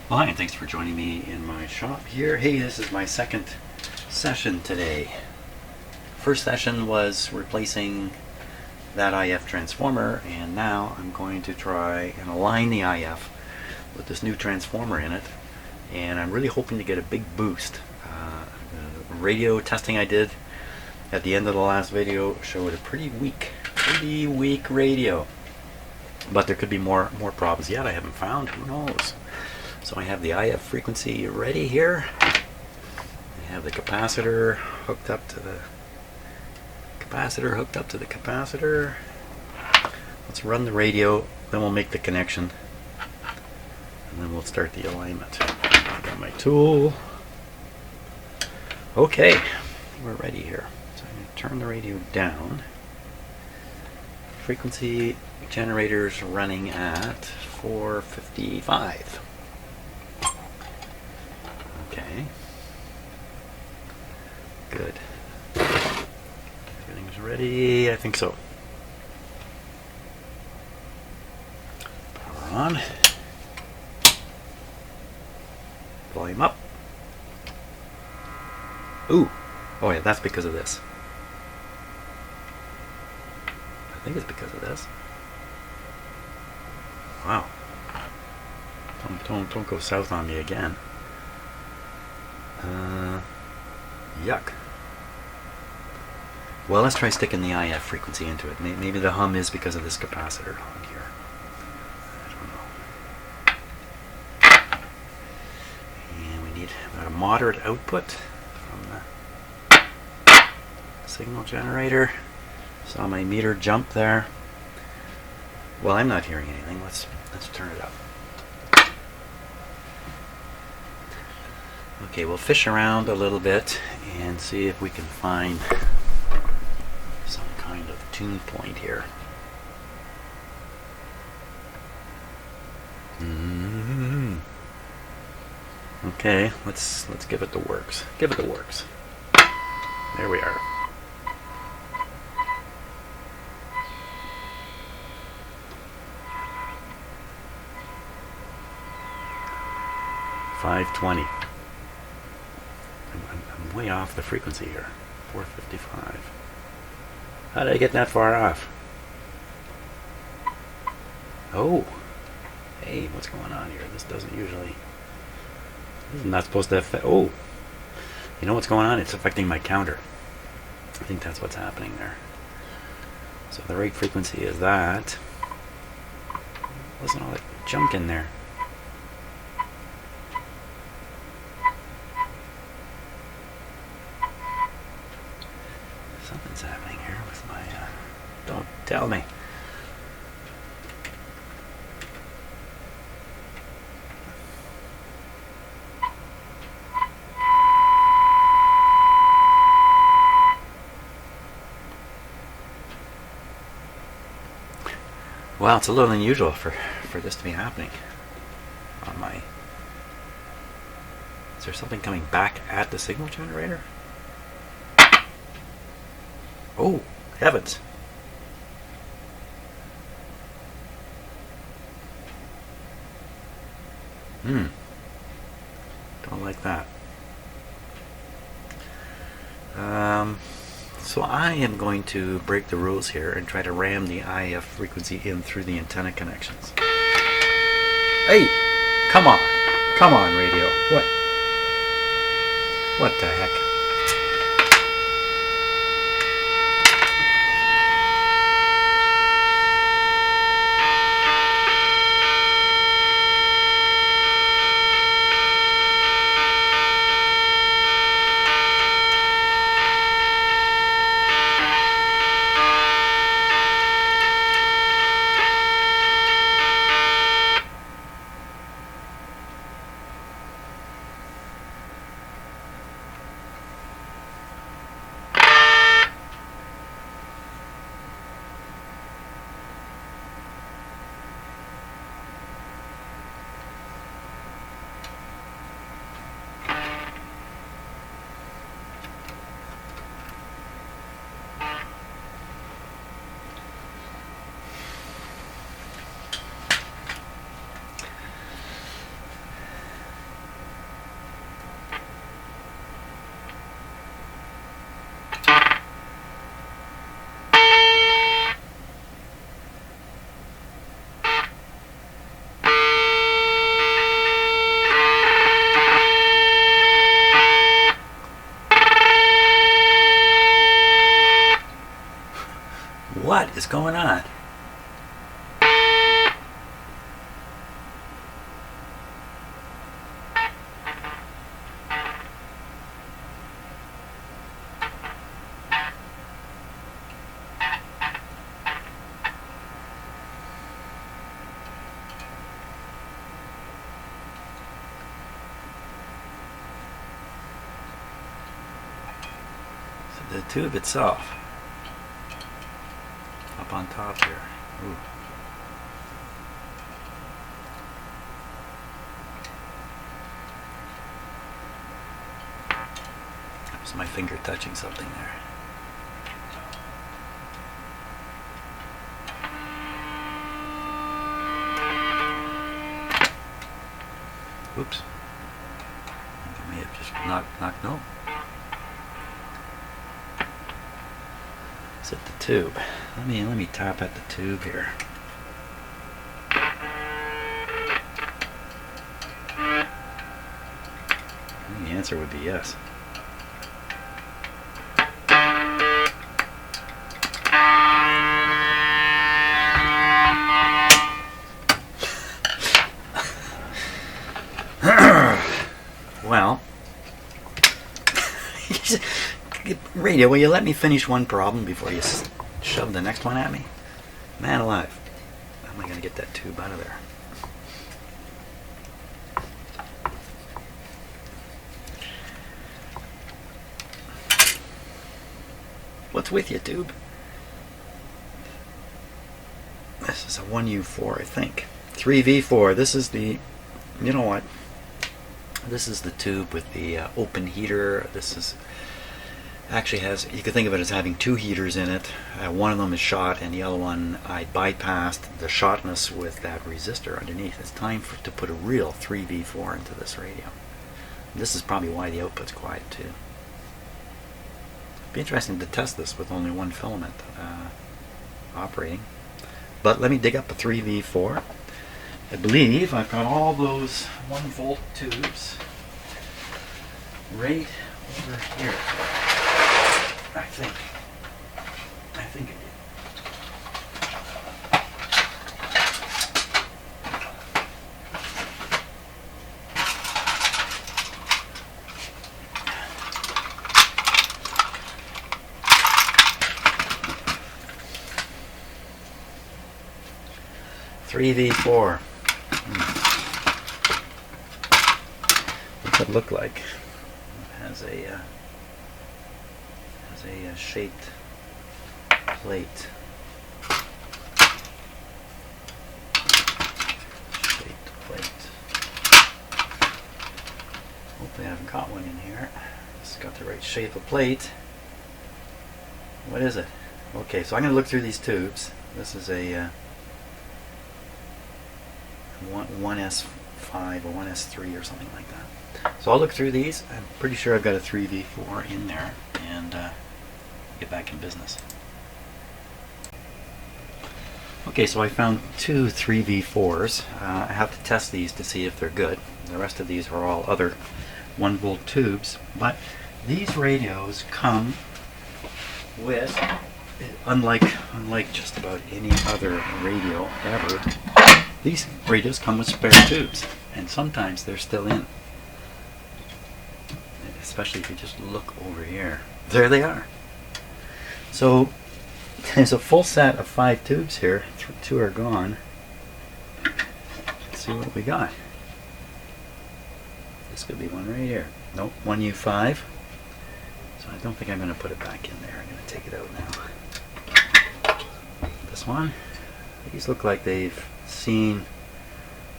Hi, and thanks for joining me in my shop here. Hey, this is my second session today. First session was replacing that IF transformer, and now I'm going to try and align the IF with this new transformer in it, and I'm really hoping to get a big boost. The radio testing I did at the end of the last video showed a pretty weak radio, but there could be more problems yet I haven't found. Who knows? So I have the IF frequency ready here. I have the capacitor hooked up to the capacitor. Let's run the radio, then we'll make the connection, and then we'll start the alignment. I've got my tool. Okay, we're ready here. So I'm going to turn the radio down. Frequency generator's running at 455. Okay. Good. Everything's ready. I think so. Power on. Volume up. Ooh. Oh yeah, that's because of this. I think it's because of this. Wow. Don't go south on me again. Yuck. Well, let's try sticking the IF frequency into it. Maybe the hum is because of this capacitor on here. I don't know. And we need about a moderate output from the signal generator. Saw my meter jump there. Well, I'm not hearing anything. Let's turn it up. Okay, we'll fish around a little bit and see if we can find some kind of tune point here. Okay, let's give it the works. Give it the works. There we are. $520. I'm way off the frequency here. 455. How did I get that far off? Oh. Hey, what's going on here? This doesn't usually... This is not supposed to affect... Oh. You know what's going on? It's affecting my counter. I think that's what's happening there. So the right frequency is that. Wasn't all that junk in there. Something's happening here with my... Don't tell me. Well, it's a little unusual for this to be happening on my... Is there something coming back at the signal generator? Oh, heavens. Don't like that. So I am going to break the rules here and try to ram the IF frequency in through the antenna connections. Hey! Come on! Come on, radio. What the heck? is going on? The tube itself up on top here. Ooh. That was my finger touching something there. Oops. I think I may have just knocked no. At the tube. Let me tap at the tube here. And the answer would be yes. Well, radio, will you let me finish one problem before you shove the next one at me? Man alive. How am I going to get that tube out of there? What's with you, tube? This is a 1U4, I think. 3V4. This is the, you know what? This is the tube with the open heater. This is actually has, you could think of it as having two heaters in it. One of them is shot and the other one I bypassed the shotness with that resistor underneath. It's time to put a real 3V4 into this radio. This is probably why the output's quiet too. It'd be interesting to test this with only one filament operating. But let me dig up a 3V4. I believe I've got all those 1-volt tubes right over here. I think I did. Three V4. What's it look like? It has a shaped plate. Hopefully I haven't caught one in here. It's got the right shape of plate. What is it? Okay, so I'm going to look through these tubes. This is a 1S5 or 1S3 or something like that. So I'll look through these. I'm pretty sure I've got a 3V4 in there, and get back in business. Okay, so I found two 3V4s. I have to test these to see if they're good. The rest of these are all other 1-volt tubes, but these radios come with, unlike just about any other radio ever, these radios come with spare tubes, and sometimes they're still in. Especially if you just look over here. There they are. So there's a full set of 5 tubes here. 2 are gone. Let's see what we got. This could be one right here. Nope, 1U5. So I don't think I'm going to put it back in there. I'm going to take it out now. This one. These look like they've seen.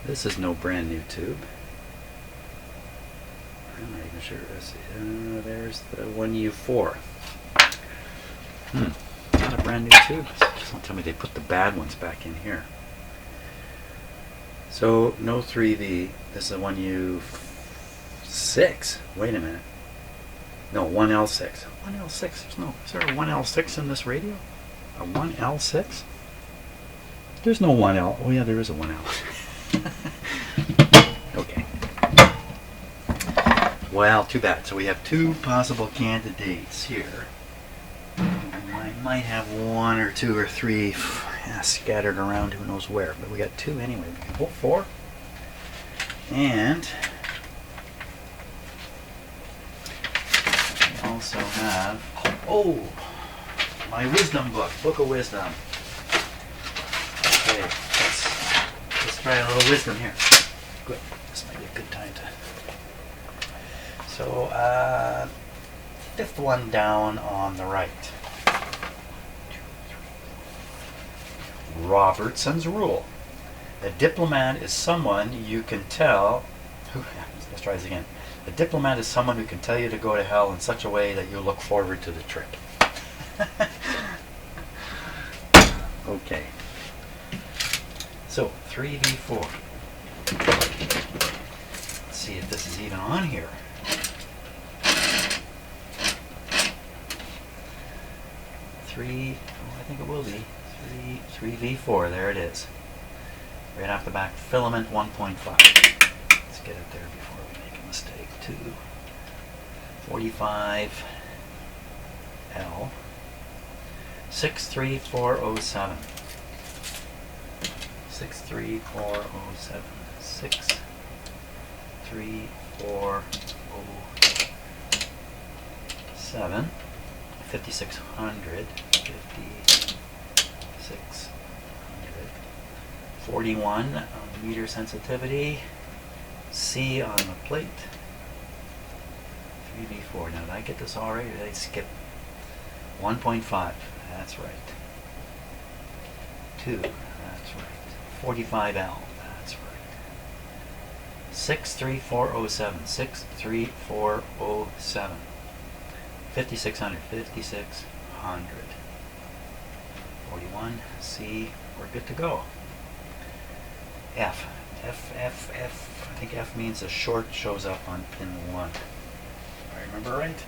This is no brand new tube. I'm not even sure. There's the 1U4. Not a brand new tube. Just don't tell me they put the bad ones back in here. So no 3V. This is a 1U6. Wait a minute. No, 1L6. 1L6. Is there a 1L6 in this radio? A 1L6? There's no 1L. Oh yeah, there is a 1L. Okay. Well, too bad. So we have 2 possible candidates here. might have one or two or three scattered around, who knows where, but we got two anyway. We can pull four. And we also have, oh, my wisdom book of wisdom. Okay, let's try a little wisdom here. Good, this might be a good time to. So, fifth one down on the right. Robertson's rule. A diplomat is someone you can tell. Let's try this again. A diplomat is someone who can tell you to go to hell in such a way that you look forward to the trip. Okay. So 3v4. Let's see if this is even on here. I think it will be. 3v4, there it is. Right off the back, filament 1.5. Let's get it there before we make a mistake. 245 L 63407. 63407. 63407. 5600. 5600. 41 on the meter sensitivity. C on the plate. 3v4. Now, did I get this all right, or did I skip? 1.5. That's right. 2. That's right. 45L. That's right. 63407. 63407. 5600. 5600. 41. C. We're good to go. F. F. I think F means a short shows up on pin 1. If I remember right.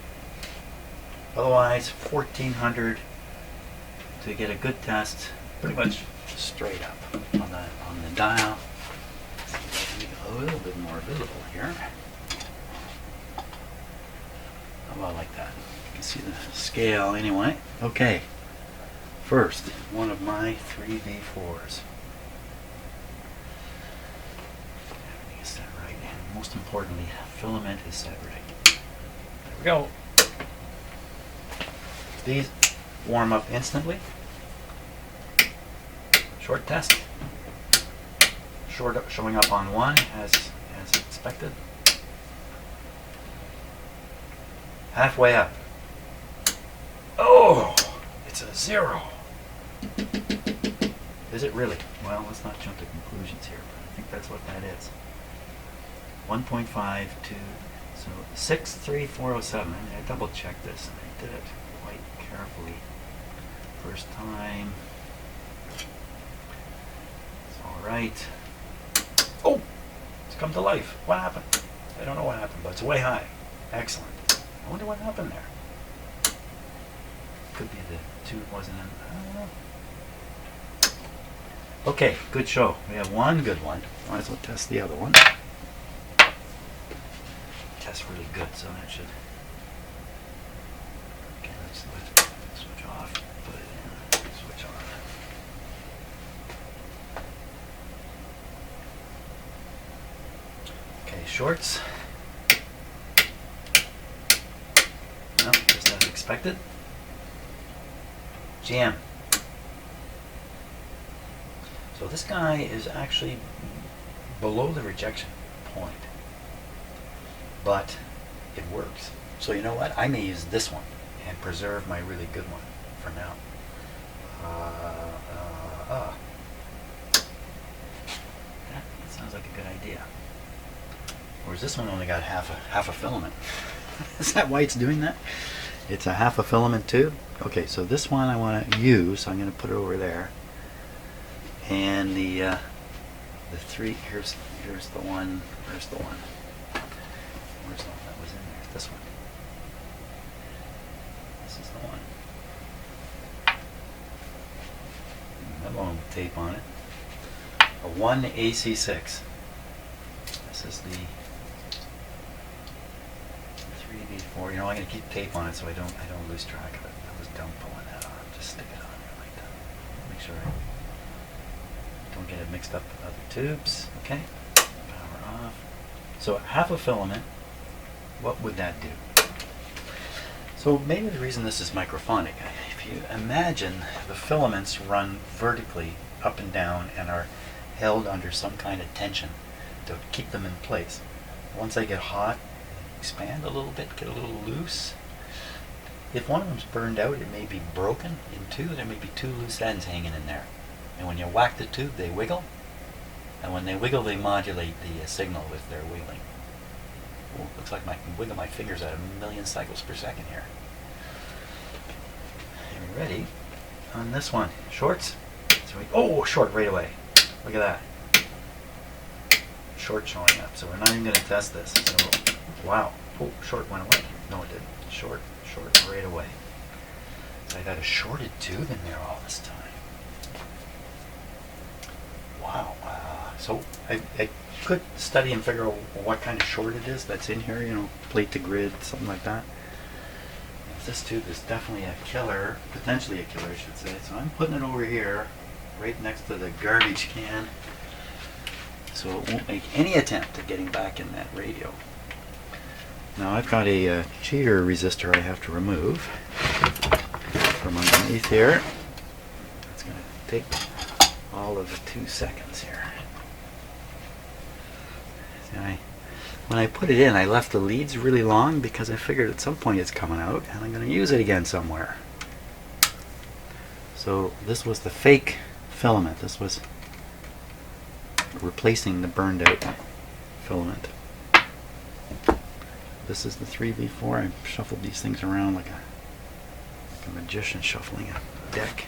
Otherwise, 1400 to get a good test, pretty much straight up on the dial. Make it a little bit more visible here. How about like that? You can see the scale anyway. Okay. First, one of my 3v4s. Everything is set right, and most importantly, filament is set right. There we go. These warm up instantly. Short test. Showing up on 1 as expected. Halfway up. Oh, it's a 0. Is it really? Well, let's not jump to conclusions here, but I think that's what that is. 1.5 to, so 63407. I double checked this and I did it quite carefully. First time. It's alright. Oh! It's come to life. What happened? I don't know what happened, but it's way high. Excellent. I wonder what happened there. Could be the tube wasn't in. I don't know. Okay, good show. We have one good one. Might as well test the other one. Test really good, so that should. Okay, let's switch off. Put it in. Switch on. Okay, shorts. No, just as expected. Jam. So this guy is actually below the rejection point, but it works. So you know what? I may use this one and preserve my really good one for now. That sounds like a good idea. Whereas this one only got half a filament. Is that why it's doing that? It's a half a filament too. Okay, so this one I want to use. So I'm going to put it over there. And the three. Here's the one. Where's the one? Where's the one that was in there? This one. This is the one. That one with tape on it. A 1 AC6. This is the 3v4. You know, I'm going to keep tape on it so I don't lose track of it. I was dumb pulling that on. Just stick it on there like that. Make sure I don't get it mixed up with other tubes. Okay, power off. So half a filament, what would that do? So maybe the reason this is microphonic, if you imagine the filaments run vertically up and down and are held under some kind of tension to keep them in place. Once they get hot, expand a little bit, get a little loose. If one of them's burned out, it may be broken in two. There may be two loose ends hanging in there. And when you whack the tube, they wiggle. And when they wiggle, they modulate the signal with their wiggling. Ooh, looks like I can wiggle my fingers at 1,000,000 cycles per second here. Are we ready? On this one, shorts. Oh, short right away. Look at that. Short showing up. So we're not even going to test this. So, wow. Oh, short went away. No, it didn't. Short right away. So I got a shorted tube in there all this time. Wow. So I could study and figure out what kind of short it is that's in here, you know, plate to grid, something like that. This tube is definitely a killer, potentially a killer I should say, so I'm putting it over here, right next to the garbage can, so it won't make any attempt at getting back in that radio. Now I've got a cheater resistor I have to remove from underneath here. It's going to take all of 2 seconds here. See, when I put it in, I left the leads really long because I figured at some point it's coming out and I'm going to use it again somewhere. So this was the fake filament. This was replacing the burned out filament. This is the 3V4. I shuffled these things around like a magician shuffling a deck.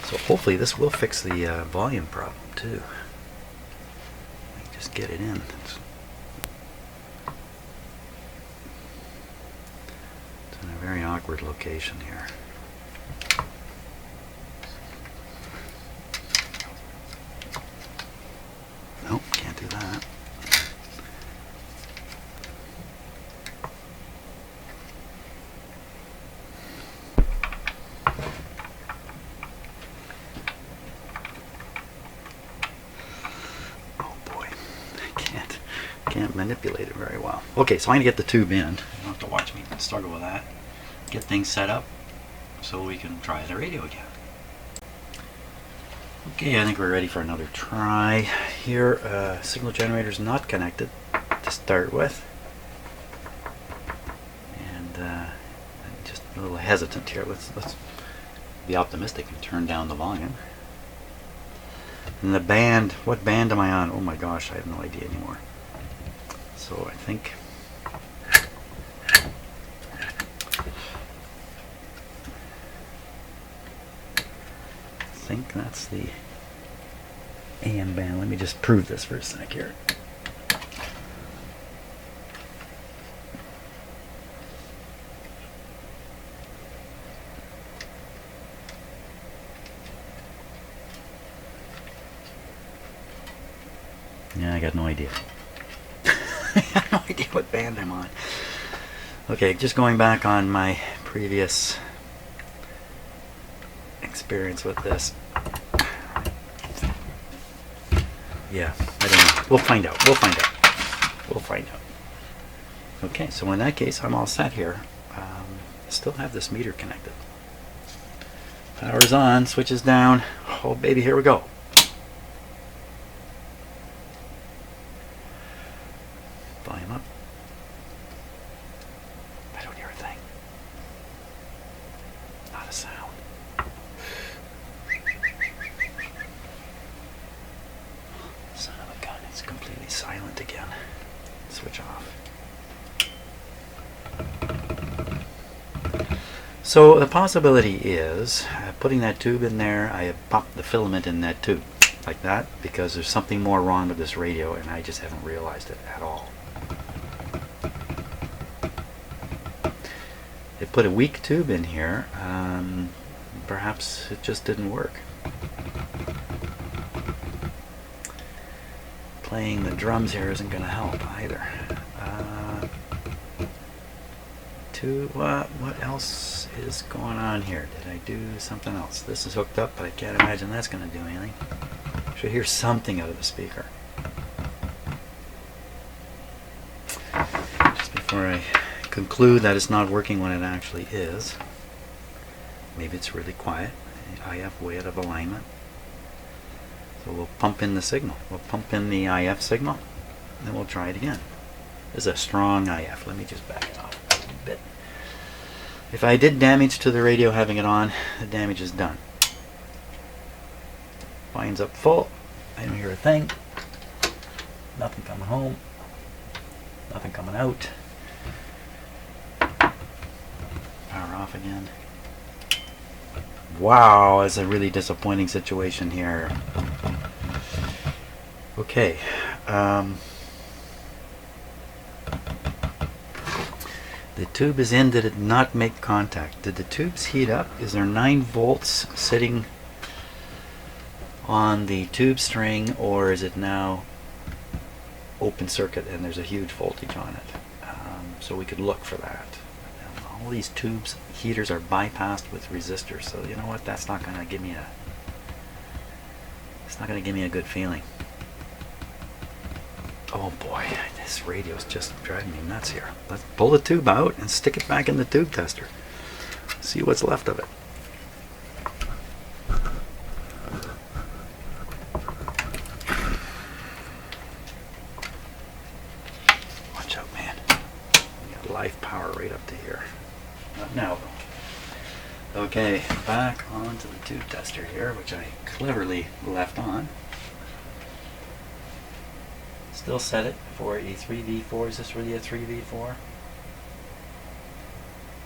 So hopefully this will fix the volume problem too. Just get it in. It's in a very awkward location here. Nope, can't do that. Can't manipulate it very well. Okay, so I'm going to get the tube in. You don't have to watch me struggle with that. Get things set up so we can try the radio again. Okay, I think we're ready for another try. Here, signal generator is not connected to start with. And I'm just a little hesitant here. Let's be optimistic and turn down the volume. And the band, what band am I on? Oh my gosh, I have no idea anymore. So I think that's the AM band. Let me just prove this for a sec here. Yeah, I got no idea. I have no idea what band I'm on. Okay, just going back on my previous experience with this. Yeah, I don't know. We'll find out. We'll find out. We'll find out. Okay, so in that case, I'm all set here. Still have this meter connected. Power's on, switches down. Oh baby, here we go. Volume up. I don't hear a thing. Not a sound. Son of a gun, it's completely silent again. Switch off. So the possibility is putting that tube in there, I have popped the filament in that tube like that because there's something more wrong with this radio and I just haven't realized it at all. They put a weak tube in here, perhaps it just didn't work. Playing the drums here isn't going to help either. to what else is going on here? Did I do something else? This is hooked up, but I can't imagine that's going to do anything. Should hear something out of the speaker. Just before I conclude that it's not working when it actually is. Maybe it's really quiet. IF way out of alignment. So we'll pump in the signal. We'll pump in the IF signal, and then we'll try it again. This is a strong IF. Let me just back it off a little bit. If I did damage to the radio having it on, the damage is done. Line's up full. I don't hear a thing. Nothing coming home. Nothing coming out. Power off again. Wow, it's a really disappointing situation here. Okay. The tube is in. Did it not make contact? Did the tubes heat up? Is there 9 volts sitting on the tube string, or is it now open circuit and there's a huge voltage on it? So we could look for that. All these tubes heaters are bypassed with resistors, so you know what? That's not going to give me a. It's not going to give me a good feeling. Oh boy, this radio's just driving me nuts here. Let's pull the tube out and stick it back in the tube tester. See what's left of it. Watch out, man. We got live power right up to here. Not now, though. Okay, back onto the tube tester here, which I cleverly left on. Still set it for a 3V4. Is this really a 3V4?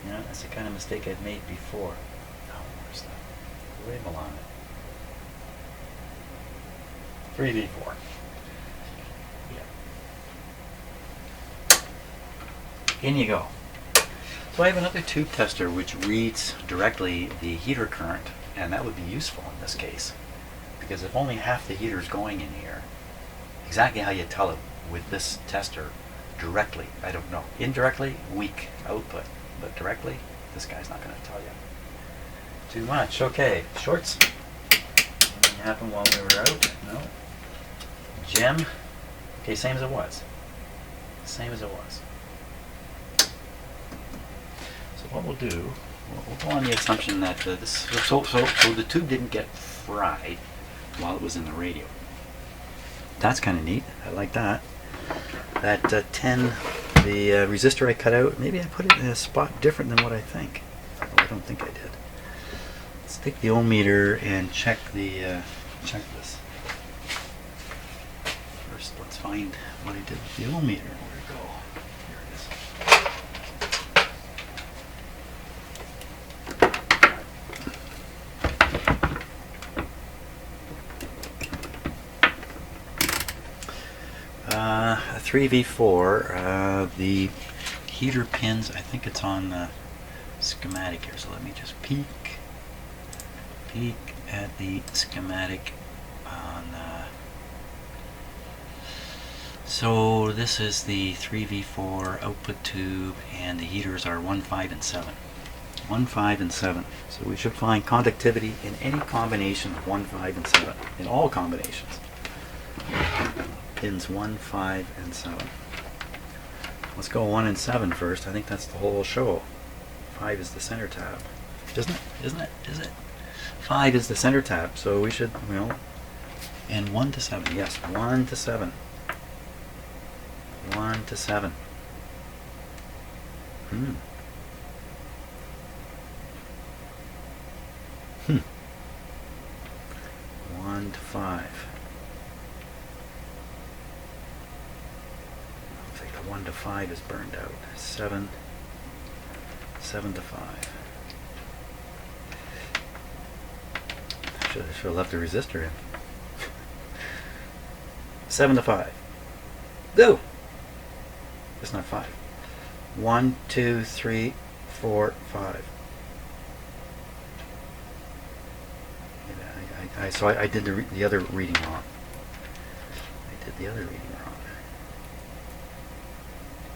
Yeah, that's the kind of mistake I've made before. Oh, where's the label on it? 3V4. Yeah. In you go. So I have another tube tester which reads directly the heater current, and that would be useful in this case, because if only half the heater is going in here, exactly how you tell it with this tester directly, I don't know. Indirectly, weak output, but directly, this guy's not going to tell you too much. Okay, shorts. Anything happened while we were out? No. Gem. Okay, same as it was. Same as it was. So what we'll do, we'll go on the assumption that so the tube didn't get fried while it was in the radio. That's kind of neat. I like that. That 10, the resistor I cut out, maybe I put it in a spot different than what I think. Although I don't think I did. Let's take the ohm meter and check the check this. First, let's find what I did with the ohm meter. Where'd it go? Here it is. A 3V4, the heater pins, I think it's on the schematic here, so let me just peek at the schematic on so this is the 3V4 output tube, and the heaters are 1, 5, and 7. 1, 5, and 7. So we should find conductivity in any combination of 1, 5, and 7. In all combinations. Pins 1, 5, and 7. Let's go 1 and 7 first. I think that's the whole show. 5 is the center tab. Isn't it? Isn't it? Is it? 5 is the center tab, so we should, and 1 to 7. Yes, 1 to 7. 1 to 7. 1 to 5. Looks like the 1 to 5 is burned out. 7 to 5. Should have left the resistor in. 7 to 5. No! It's not 5. 1, 2, 3, 4, 5. So I did the other reading wrong. I did the other reading wrong.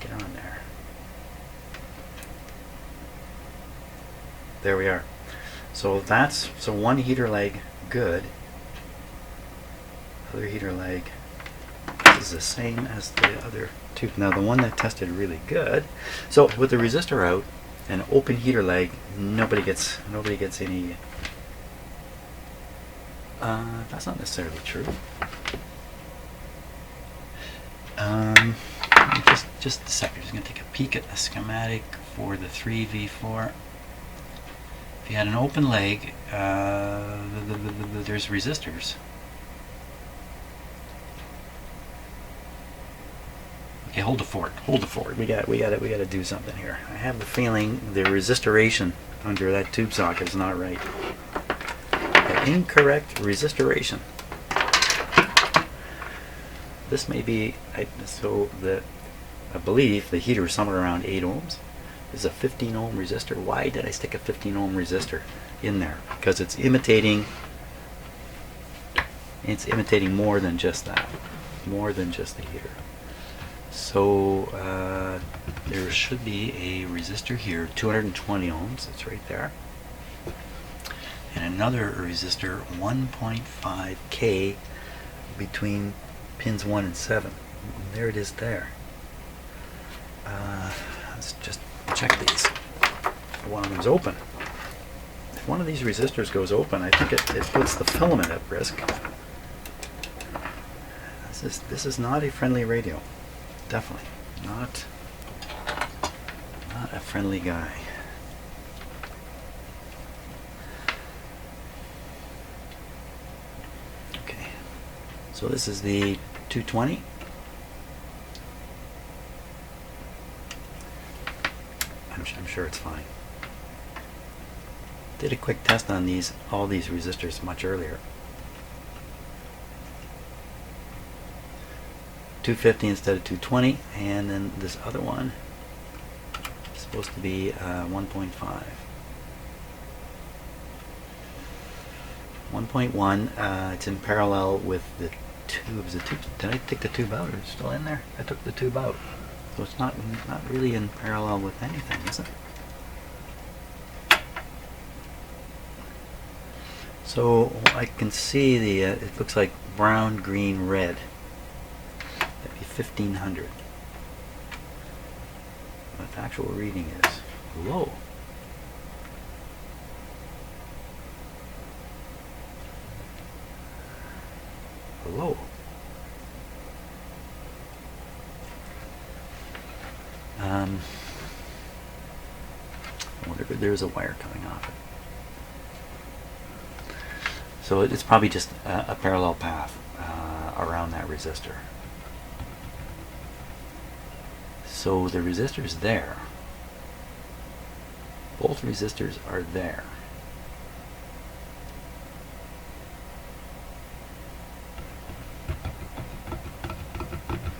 Get on there. there we are. So that's, so one heater leg good. Other heater leg is the same as the other two. Now the one that tested really good. So with the resistor out, an open heater leg, nobody gets any. That's not necessarily true. Just a second. Just gonna take a peek at the schematic for the 3V4. If you had an open leg, there's resistors. Okay, hold the fort. Hold the fort. We got to do something here. I have the feeling the resistoration under that tube socket is not right. The incorrect resistoration. This may be I believe the heater is somewhere around 8 ohms. This is a 15 ohm resistor. Why did I stick a 15 ohm resistor in there? Because it's imitating more than just that, more than just the heater. So there should be a resistor here, 220 ohms, it's right there, and another resistor, 1.5K, between pins 1 and 7. And there it is there. Let's just check these. One of them's open. If one of these resistors goes open, I think it puts the filament at risk. This is not a friendly radio. Definitely not a friendly guy. Okay, so this is the 220. I'm sure it's fine. Did a quick test on all these resistors much earlier. 250 instead of 220, and then this other one is supposed to be 1.5. 1.1, it's in parallel with the tubes. Did I take the tube out, or is it still in there? I took the tube out. So it's not really in parallel with anything, is it? So I can see it looks like brown, green, red. 1500. But the actual reading is low. Low. I wonder if there's a wire coming off it. So it's probably just a parallel path around that resistor. So the resistor is there. Both resistors are there.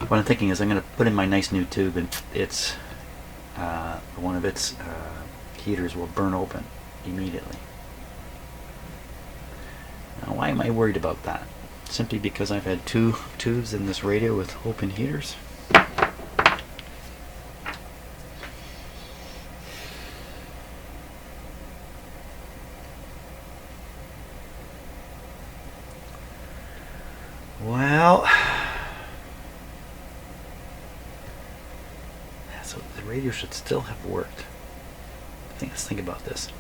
What I'm thinking is I'm going to put in my nice new tube, and one of its heaters will burn open immediately. Now, why am I worried about that? Simply because I've had 2 tubes in this radio with open heaters. Well, so the radio should still have worked. Let's think about this.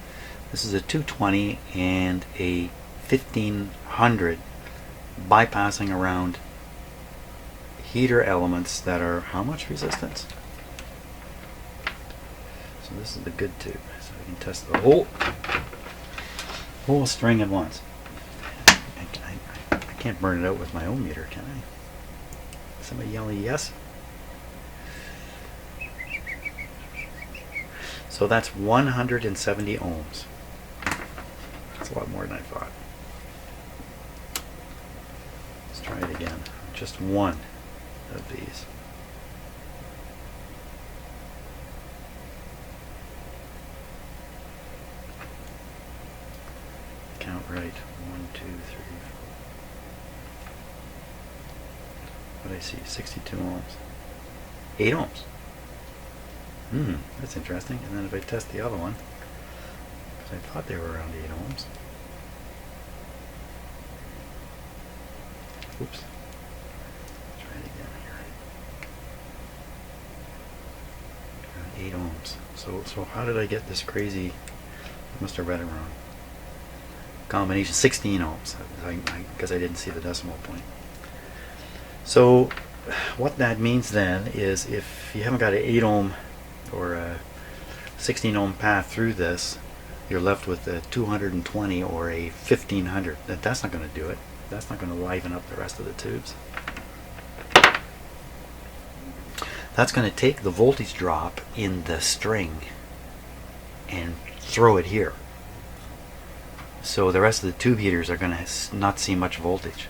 This is a 220 and a 1500 bypassing around heater elements that are how much resistance? So this is the good tube. So we can test the whole string at once. I can't burn it out with my own meter, can I? Somebody yell yes? So that's 170 ohms. That's a lot more than I thought. Let's try it again. Just one of these. Count right. 1, 2, 3, 4. What do I see? 62 ohms. 8 ohms. That's interesting. And then if I test the other one, I thought they were around 8 ohms. Oops. Try it again here. 8 ohms. So how did I get this crazy? I must have read it wrong. Combination 16 ohms, because I didn't see the decimal point. So what that means then is if you haven't got an 8 ohm or a 16 ohm path through this, you're left with a 220 or a 1500. That's not going to do it. That's not going to liven up the rest of the tubes. That's going to take the voltage drop in the string and throw it here. So the rest of the tube heaters are going to not see much voltage.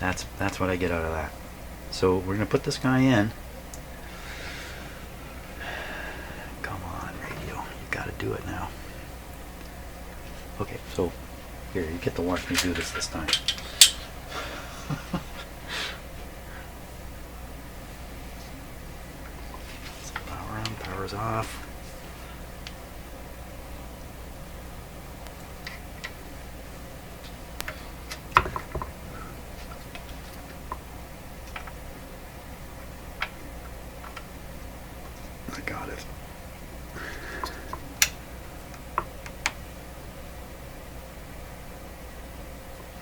That's what I get out of that. So we're going to put this guy in. Come on, radio. You got to do it now. Okay, so here, you get to watch me do this time. So power on, power's off. I got it.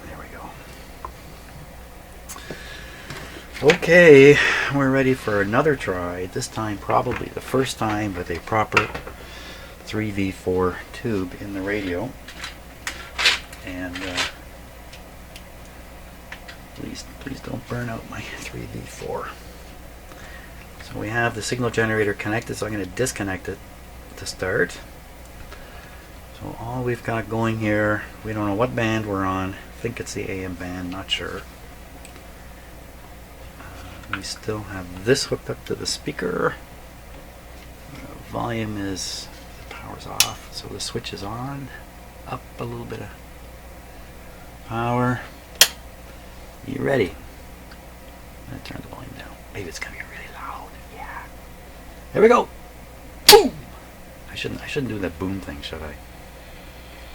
There we go. Okay, we're ready for another try. This time probably the first time with a proper 3V4 tube in the radio. And please don't burn out my 3V4. So we have the signal generator connected, so I'm going to disconnect it to start. So all we've got going here, we don't know what band we're on. I think it's the AM band, not sure. We still have this hooked up to the speaker. Volume is, the power's off, so the switch is on. Up a little bit of power. You ready? I'm going to turn the volume down. Maybe it's going to be really loud. Yeah. There we go. Boom! I shouldn't do that boom thing, should I?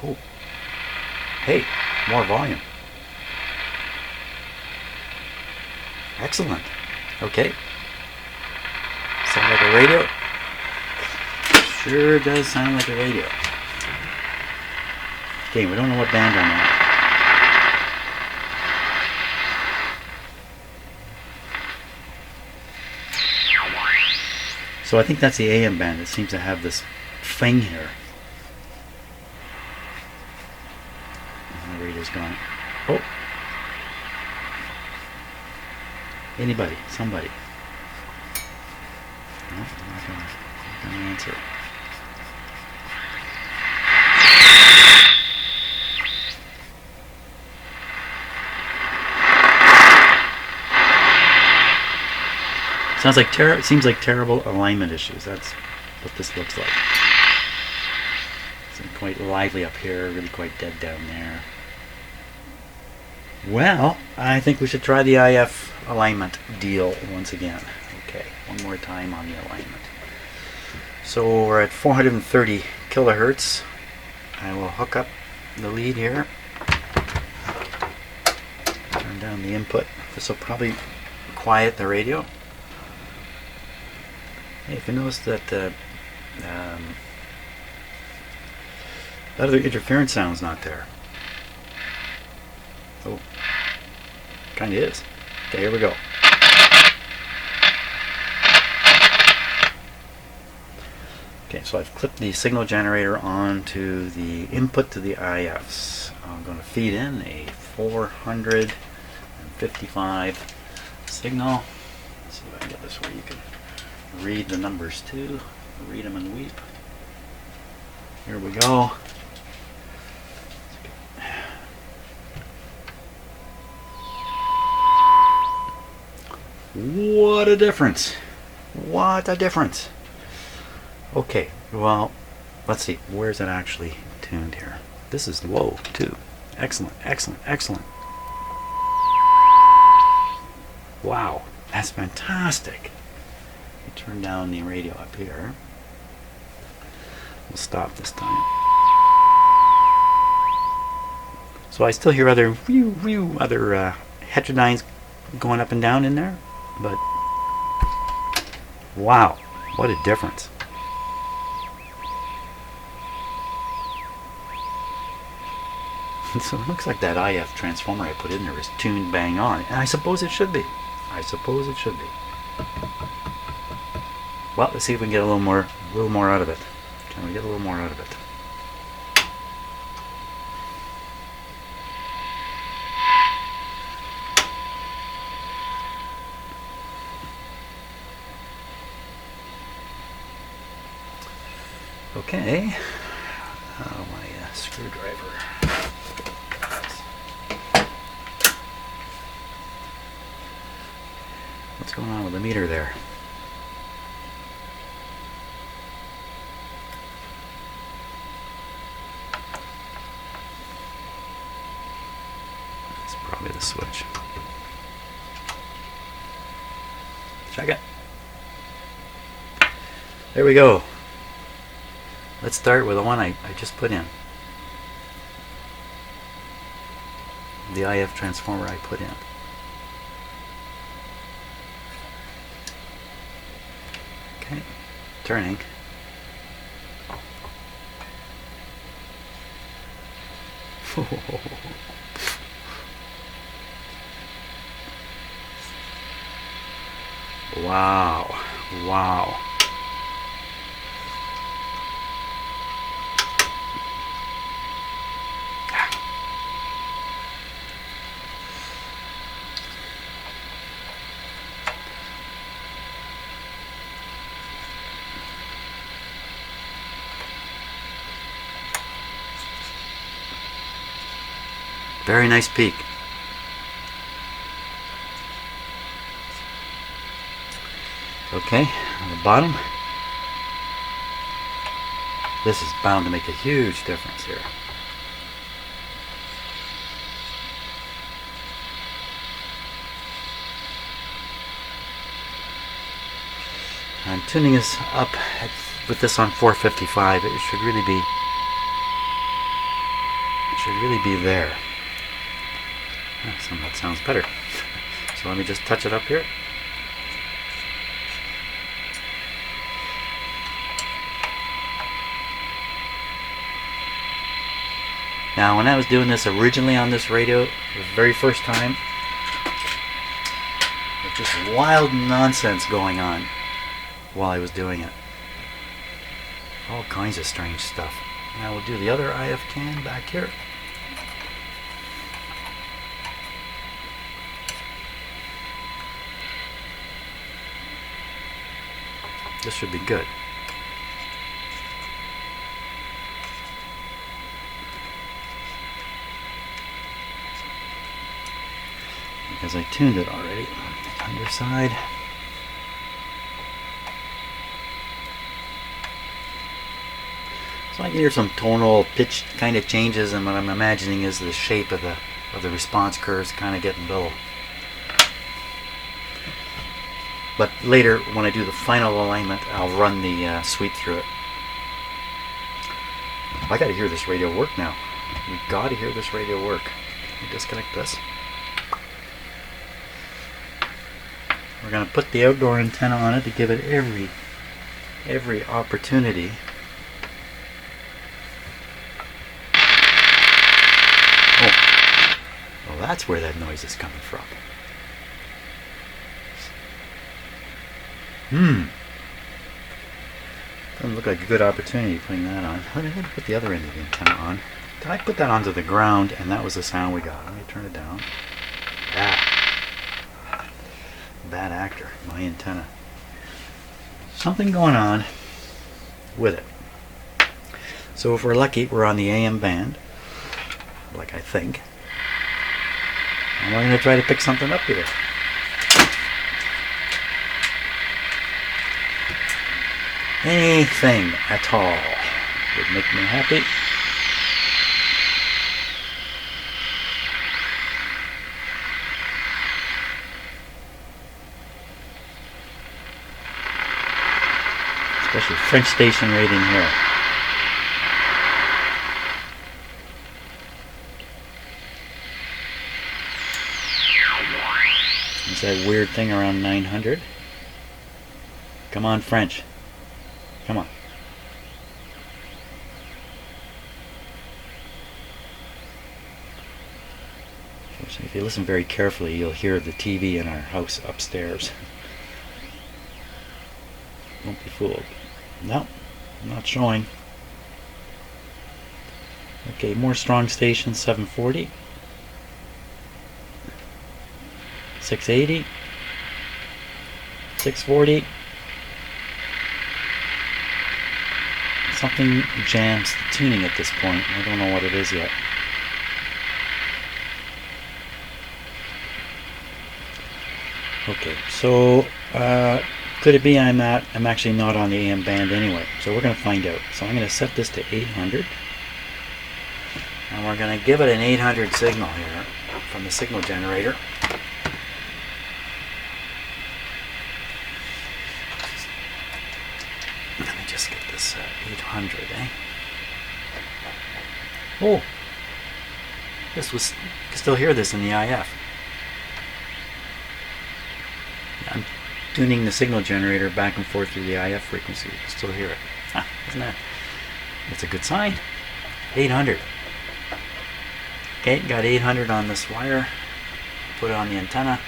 Oh. Hey, more volume. Excellent. Okay. Sound like a radio? Sure does sound like a radio. Okay, we don't know what band I'm on. So I think that's the AM band. It seems to have this thing here. And the radio's gone. Oh. Anybody, somebody. No, I'm not gonna answer. Sounds like seems like terrible alignment issues. That's what this looks like. It's quite lively up here, really quite dead down there. Well, I think we should try the IF alignment deal once again. Okay, one more time on the alignment. So we're at 430 kilohertz. I will hook up the lead here. Turn down the input. This will probably quiet the radio. Hey, if you notice that that other interference sound's not there. Oh, kind of is. Okay, here we go. Okay, so I've clipped the signal generator onto the input to the IFs. I'm going to feed in a 455 signal. Let's see if I can get this where you can read the numbers too. Read them and weep. Here we go. What a difference! What a difference! Okay, well, let's see. Where's it actually tuned here? This is low too. Excellent, excellent, excellent. Wow, that's fantastic. Turn down the radio up here. We'll stop this time. So I still hear other heterodynes going up and down in there, but wow, what a difference. So it looks like that IF transformer I put in there is tuned bang on, and I suppose it should be. I suppose it should be. Well, let's see if we can get a little more out of it. Can we get a little more out of it? Okay. Oh, my screwdriver. What's going on with the meter there? It's probably the switch. Check it. There we go. Let's start with the one I just put in. The IF transformer I put in. Okay, turning. Wow, wow. Very nice peak. Okay, on the bottom. This is bound to make a huge difference here. I'm tuning this up with this on 455. It should really be there. Somehow that sounds better. So let me just touch it up here. Now, when I was doing this originally on this radio, the very first time, there's just wild nonsense going on while I was doing it. All kinds of strange stuff. Now we'll do the other IF can back here. This should be good. Because I tuned it already. Underside. So I can hear some tonal pitch kind of changes, and what I'm imagining is the shape of the response curves kind of getting dull. But later, when I do the final alignment, I'll run the sweep through it. I gotta hear this radio work now. We gotta hear this radio work. Let me disconnect this. We're gonna put the outdoor antenna on it to give it every opportunity. Oh, well, that's where that noise is coming from. Doesn't look like a good opportunity putting that on. Let me put the other end of the antenna on. Did I put that onto the ground and that was the sound we got? Let me turn it down. Bad actor, my antenna. Something going on with it. So if we're lucky, we're on the AM band, like I think. And we're going to try to pick something up here. Anything at all would make me happy. Especially French station rating here. It's that weird thing around 900. Come on, French. Come on. If you listen very carefully, you'll hear the TV in our house upstairs. Don't be fooled. No, not showing. Okay, more strong stations, 740. 680. 640. Something jams the tuning at this point. I don't know what it is yet. Okay, so could it be I'm actually not on the AM band anyway? So we're going to find out. So I'm going to set this to 800, and we're going to give it an 800 signal here from the signal generator. Let me just get this 800, eh? Oh, you can still hear this in the IF. I'm tuning the signal generator back and forth through the IF frequency. You can still hear it. Isn't that? That's a good sign. 800. Okay, got 800 on this wire. Put it on the antenna.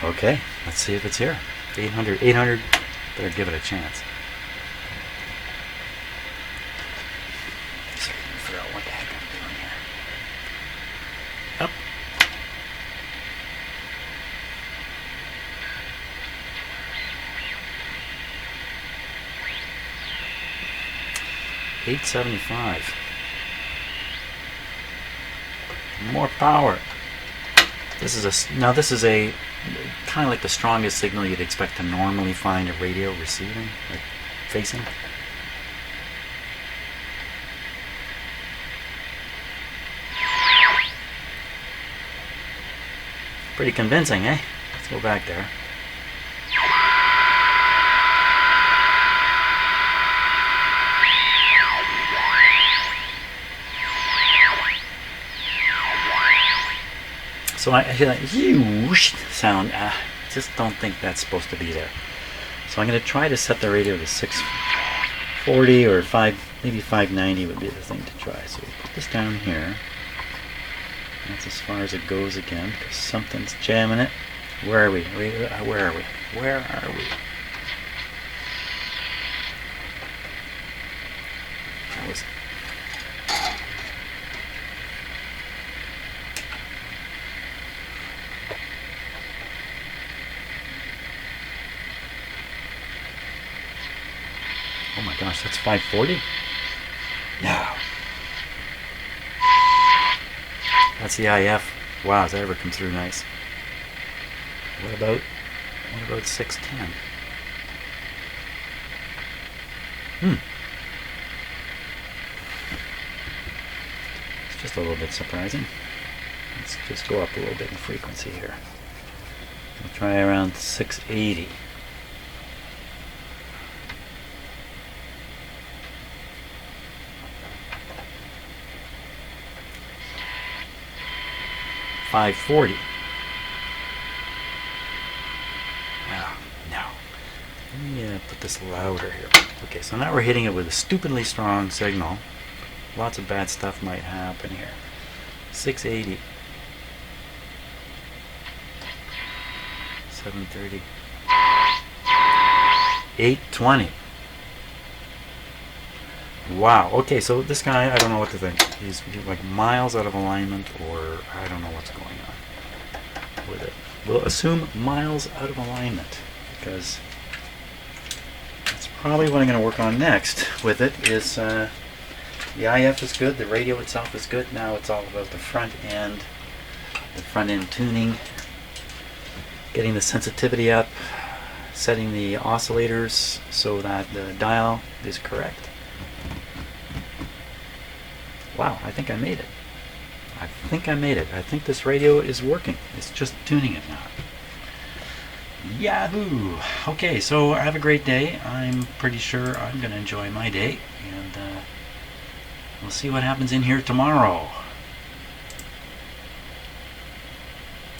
Okay, let's see if it's here. 800. 800. Better give it a chance. So I can figure out what the heck I'm doing here. Up. $875. More power. This is a kind of like the strongest signal you'd expect to normally find a radio receiving, like facing. Pretty convincing, eh? Let's go back there. So I hear that whoosh sound. Just don't think that's supposed to be there. So I'm going to try to set the radio to 640 or maybe 590 would be the thing to try. So we put this down here. That's as far as it goes again, because something's jamming it. Where are we? Where are we? Where are we? That was. Oh my gosh, that's 540? No. That's the IF. Wow, does that ever come through nice? What about 610? It's just a little bit surprising. Let's just go up a little bit in frequency here. We'll try around 680. $540. Oh, no. Let me put this louder here. Okay, so now we're hitting it with a stupidly strong signal. Lots of bad stuff might happen here. 680. 730. 820. Wow. Okay, so this guy, I don't know what to think. He's like miles out of alignment, or I don't know what's going on with it. We'll assume miles out of alignment, because that's probably what I'm going to work on next with it. Is the IF is good, the radio itself is good. Now it's all about the front end tuning, getting the sensitivity up, setting the oscillators so that the dial is correct. Wow, I think I made it. I think this radio is working. It's just tuning it now. Yahoo! Okay, so have a great day. I'm pretty sure I'm going to enjoy my day. And We'll see what happens in here tomorrow.